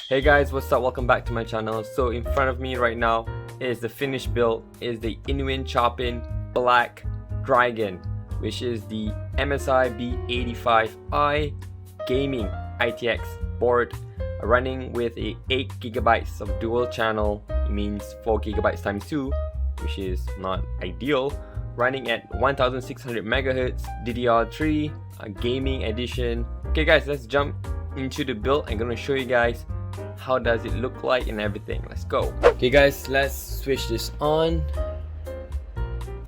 Hey guys, what's up? Welcome back to my channel. So in front of me right now is the finished build, is the INWIN Chopin Black Dragon, which is the MSI B85i gaming ITX board running with a 8GB of dual channel. It means 4GB times 2, which is not ideal. Running at 1600 MHz DDR3 gaming edition. Okay guys, let's jump into the build. I'm gonna show you guys how does it look like and everything. Let's go. Okay guys, let's switch this on.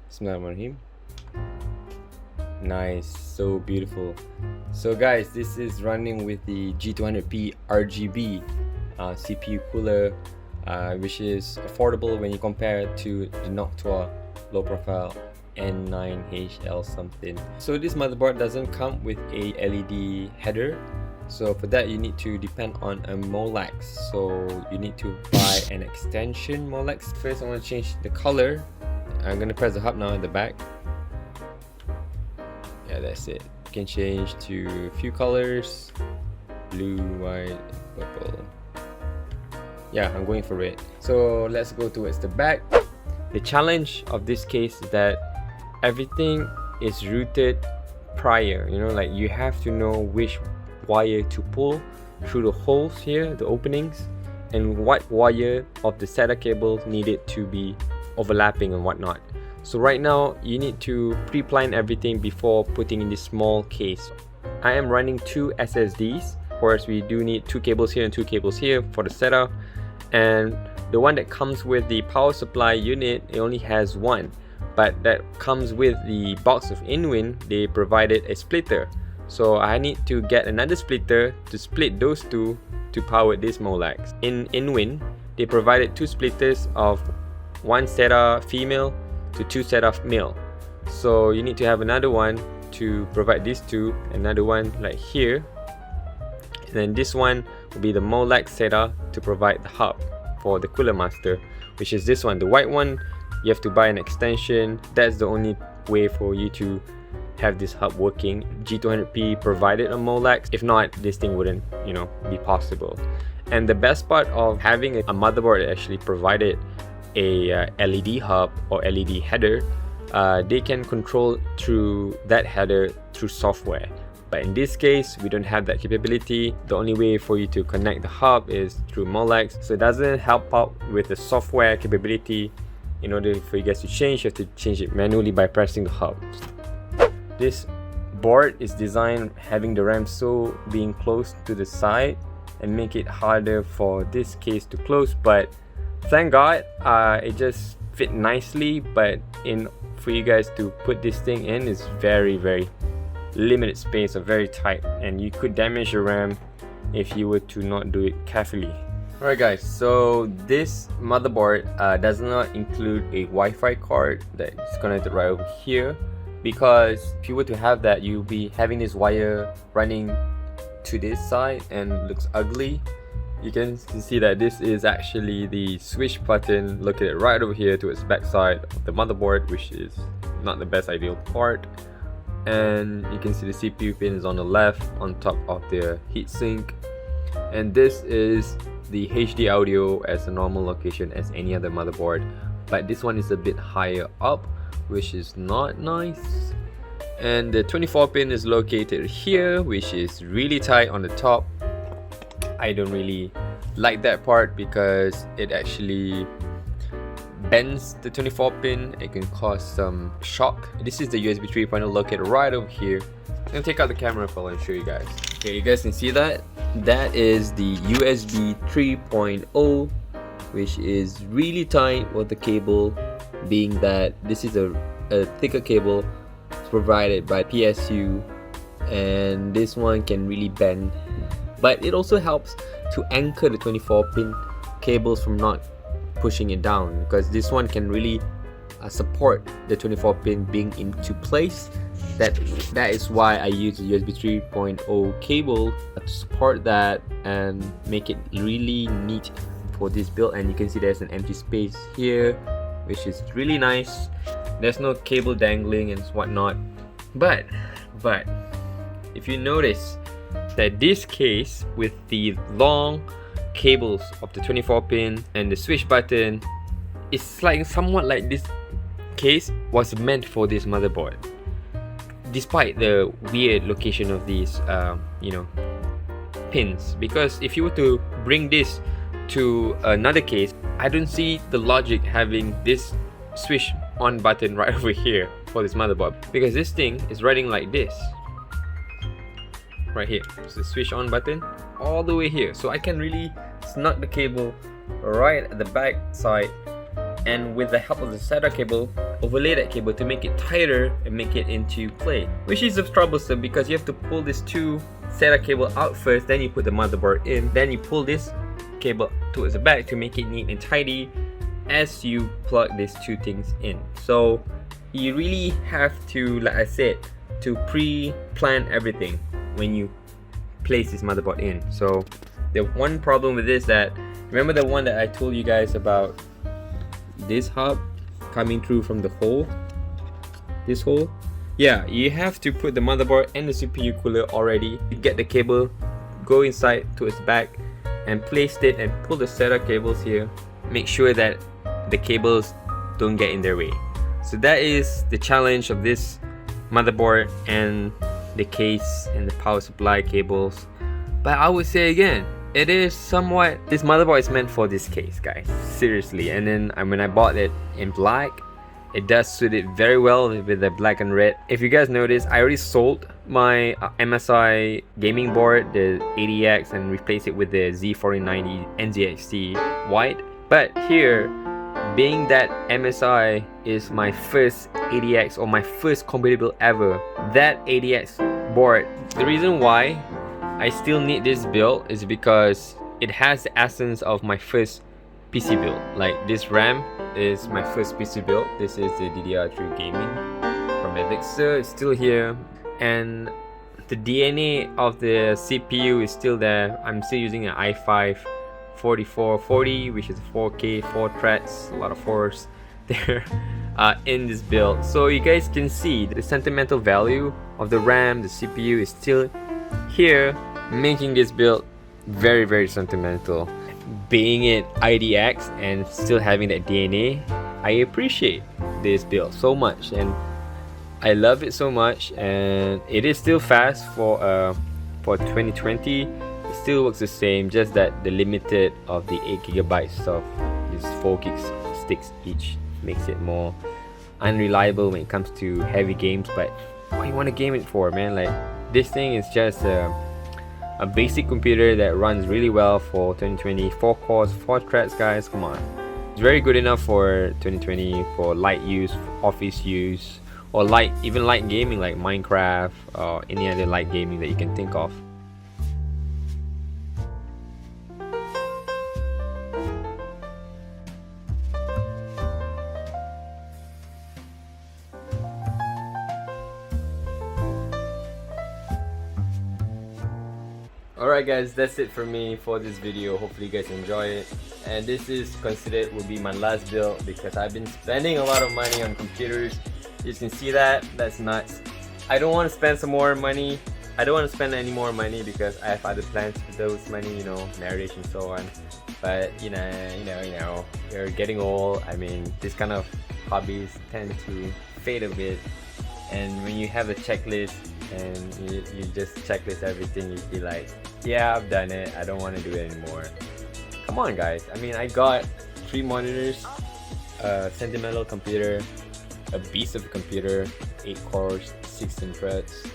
Bismillahirrahmanirrahim. Nice, so beautiful. So guys, this is running with the G200P RGB CPU cooler, which is affordable when you compare it to the Noctua low profile N9HL something. So this motherboard doesn't come with a LED header, so for that you need to depend on a Molex. So you need to buy an extension Molex. First I want to change the color. I'm gonna press the hub now in the back. Yeah, that's it. You can change to a few colors: blue, white, purple. Yeah, I'm going for red. So let's go towards the back. The challenge of this case is that everything is routed prior. You know, like you have to know which wire to pull through the holes here, the openings, and what wire of the SATA cable needed to be overlapping and whatnot. So right now you need to pre-plan everything before putting in this small case. I am running 2 SSDs. Of course, we do need 2 cables here and 2 cables here for the setup, and the one that comes with the power supply unit, it only has 1, but that comes with the box of INWIN. They provided a splitter, so I need to get another splitter to split those two to power this Molex. In INWIN, they provided 2 splitters of 1 SATA female to 2 SATA male, so you need to have another one to provide these two, another one like here, and then this one will be the Molex SATA to provide the hub for the cooler master, which is this one. The white one, you have to buy an extension. That's the only way for you to have this hub working. G200P provided a Molex. If not, this thing wouldn't, you know, be possible. And the best part of having a motherboard that actually provided a LED hub or LED header, they can control through that header through software. But in this case, we don't have that capability. The only way for you to connect the hub is through Molex, so it doesn't help out with the software capability. In order for you guys to change, you have to change it manually by pressing the hub. This board is designed having the RAM so being close to the side and make it harder for this case to close, but thank God it just fit nicely. But for you guys to put this thing in is very limited space, or very tight, and you could damage your RAM if you were to not do it carefully. Alright guys, so this motherboard does not include a Wi-Fi card that is connected right over here, because if you were to have that, you'll be having this wire running to this side and looks ugly. You can see that this is actually the switch button located right over here towards the back side of the motherboard, which is not the best ideal part. And you can see the CPU pin is on the left on top of the heatsink, and this is the HD audio as a normal location as any other motherboard, but this one is a bit higher up, which is not nice. And the 24 pin is located here, which is really tight on the top. I don't really like that part because it actually bends the 24 pin. It can cause some shock. This is the USB 3.0 located right over here. I'm gonna take out the camera file and show you guys. Okay, you guys can see that. That is the USB 3.0, which is really tight with the cable, being that this is a thicker cable provided by PSU, and this one can really bend. But it also helps to anchor the 24 pin cables from not pushing it down, because this one can really support the 24 pin being into place. That is why I use the USB 3.0 cable to support that and make it really neat for this build. And you can see there's an empty space here, which is really nice. There's no cable dangling and whatnot, but if you notice that this case with the long cables of the 24 pin and the switch button is like somewhat like this case was meant for this motherboard, despite the weird location of these you know, pins. Because if you were to bring this to another case, I don't see the logic having this switch on button right over here for this motherboard, because this thing is running like this right here. It's the switch on button all the way here, so I can really snug the cable right at the back side, and with the help of the SATA cable, overlay that cable to make it tighter and make it into play, which is troublesome because you have to pull this two SATA cable out first, then you put the motherboard in, then you pull this cable towards the back to make it neat and tidy as you plug these two things in. So you really have to, like I said, to pre-plan everything when you place this motherboard in. So the one problem with this, that remember the one that I told you guys about, this hub coming through from the hole, this hole, yeah, you have to put the motherboard and the CPU cooler already. You get the cable, go inside towards the back and place it and pull the SATA cables here. Make sure that the cables don't get in their way. So that is the challenge of this motherboard and the case and the power supply cables. But I would say again, it is somewhat, this motherboard is meant for this case, guys, seriously. And then when I bought it in black, it does suit it very well with the black and red. If you guys notice, I already sold my MSI gaming board, the ATX, and replaced it with the Z4090 NZXT white. But here, being that MSI is my first ATX, or my first compatible ever, that ATX board, the reason why I still need this build is because it has the essence of my first PC build. Like this RAM is my first PC build. This is the DDR3 gaming from Elixir. It's still here, and the DNA of the CPU is still there. I'm still using an i5 4440, which is 4K, 4 threads, a lot of 4s there in this build. So you guys can see the sentimental value of the RAM, the CPU is still here, making this build very, very sentimental. Being it ITX and still having that DNA, I appreciate this build so much, and I love it so much. And it is still fast for 2020. It still works the same, just that the limited of the 8GB of these 4 gig sticks each makes it more unreliable when it comes to heavy games. But what you want to game it for, man? Like, this thing is just a basic computer that runs really well for 2020. 4 cores, 4 threads, guys, come on. It's very good enough for 2020 for light use, office use, or light, even light gaming like Minecraft or any other light gaming that you can think of. Alright guys, that's it for me for this video. Hopefully you guys enjoy it. And this is considered will be my last build because I've been spending a lot of money on computers. You can see that, that's nuts. I don't want to spend some more money. I don't want to spend any more money because I have other plans with those money, you know, marriage and so on. But you know, you're getting old. I mean, this kind of hobbies tend to fade a bit. And when you have a checklist and you just checklist everything, you'd be like, yeah, I've done it, I don't want to do it anymore. Come on guys, I mean, I got 3 monitors, a sentimental computer, a beast of a computer, 8 cores, 16 threads,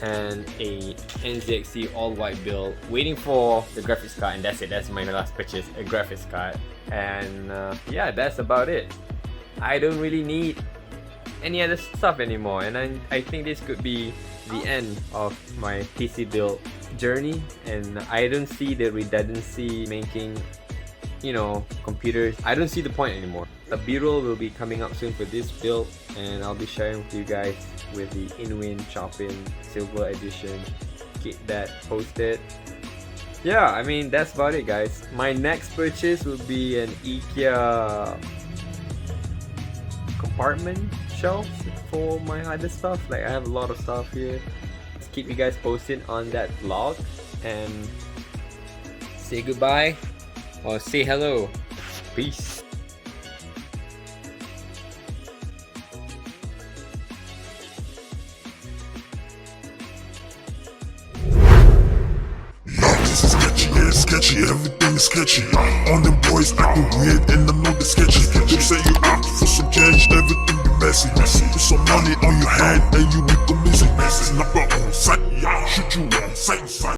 and a NZXT all-white build, waiting for the graphics card, and that's it. That's my last purchase, a graphics card. And yeah, that's about it. I don't really need any other stuff anymore, and I think this could be the end of my PC build journey. And I don't see the redundancy making, you know, computers. I don't see the point anymore. A B-roll will be coming up soon for this build, and I'll be sharing with you guys with the INWIN Chopin Silver Edition. Get that posted. Yeah, I mean, that's about it guys. My next purchase will be an IKEA compartment shelf for my other stuff. Like, I have a lot of stuff here. Let's keep you guys posted on that vlog, and say goodbye or say hello. Peace. This is sketchy, yeah, sketchy, everything is sketchy. On them boys acting weird and I know they're sketchy. They say you out for some change, everything be messy. Put some money on your hand and you become missing. Snapper on sight, shoot you on sight.